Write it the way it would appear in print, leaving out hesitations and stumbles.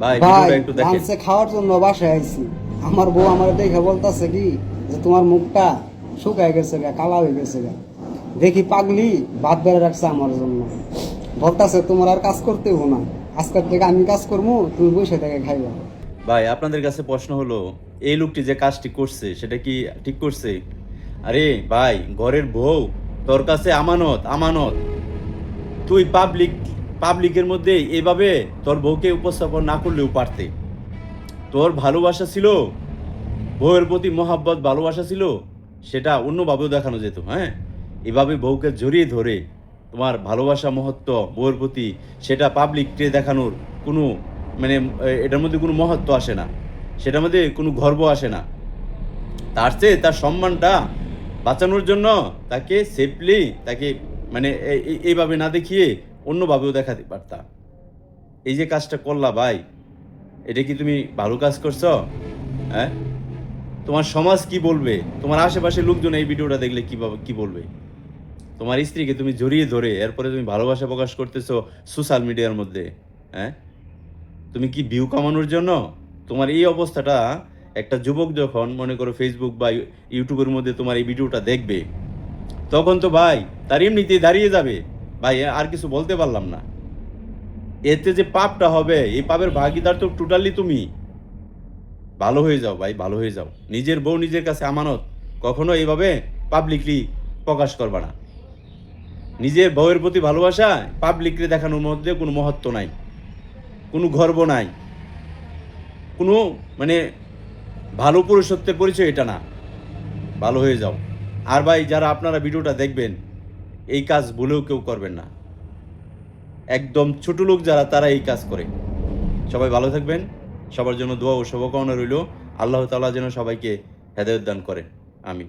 ভাই ভাই ভিডিওটা একটু দেখেন। লাঞ্চে খাওয়ার জন্য বাসায় আইছি। আমার বউ আমার দেখে বলতাছে কি যে তোমার মুখটা শুকায় গেছে গা, কালা হয়ে গেছে গা। দেখি পাগলি ভাত বেড়ে রাখছে আমার জন্য। বলতাছে তোমার আর কাজ করতে হবো না, আজকের থেকে আমি কাজ করবো, তুমি বসে থেকে খাইবা। ভাই আপনাদের কাছে প্রশ্ন হলো, এই লোকটি যে কাজটি করছে সেটা কি ঠিক করছে? আরে ভাই, ঘরের বউ তোর কাছে আমানত, আমানত। তুই পাবলিকের মধ্যে এভাবে তোর বউকে উপস্থাপন না করলেও পারতে। তোর ভালোবাসা ছিল, বউয়ের প্রতি মহাব্বত ভালোবাসা ছিল, সেটা অন্যভাবেও দেখানো যেত। হ্যাঁ, এভাবে বউকে জড়িয়ে ধরে তোমার ভালোবাসা মহত্ব বউয়ের প্রতি, সেটা পাবলিককে দেখানোর কোনো মানে এটার মধ্যে কোনো মহত্ব আসে না, সেটার মধ্যে কোনো গর্ব আসে না। তার চেয়ে তার সম্মানটা বাঁচানোর জন্য তাকে সেফলি, তাকে মানে এইভাবে না দেখিয়ে অন্যভাবেও দেখাতে পারতা। এই যে কাজটা করলা ভাই, এটা কি তুমি ভালো কাজ করছো? হ্যাঁ, তোমার সমাজ কি বলবে? তোমার আশেপাশের লোকজন এই ভিডিওটা দেখলে কি বলবে? তোমার স্ত্রীকে তুমি জড়িয়ে ধরে এরপরে তুমি ভালোবাসা প্রকাশ করতেছো সোশ্যাল মিডিয়ার মধ্যে। হ্যাঁ, তুমি কি ভিউ কামানোর জন্য? তোমার এই অবস্থাটা একটা যুবক যখন মনে করো ফেসবুক বা ইউটিউবের মধ্যে তোমার এই ভিডিওটা দেখবে, তখন তো ভাই তার এমনিতেই দাঁড়িয়ে যাবে। ভাই আর কিছু বলতে পারলাম না। এতে যে পাপটা হবে, এই পাপের ভাগিদার তো টোটালি তুমি। ভালো হয়ে যাও ভাই, ভালো হয়ে যাও। নিজের বউ নিজের কাছে আমানত, কখনো এইভাবে পাবলিকলি প্রকাশ করবা না। নিজের বউয়ের প্রতি ভালোবাসা পাবলিকলি দেখানোর মধ্যে কোনো মহত্ব নাই, কোনো গর্ব নাই, কোনো মানে ভালো পুরুষত্বের পরিচয় এটা না। ভালো হয়ে যাও। আর ভাই যারা আপনারা ভিডিওটা দেখবেন, এই কাজ ভুলেও কেউ করবেন না। একদম ছোট লোক যারা, তারা এই কাজ করে। সবাই ভালো থাকবেন। সবার জন্য দোয়া ও শুভকামনা রইল। আল্লাহ তাআলা যেন সবাইকে হেদায়েত দান করেন। আমিন।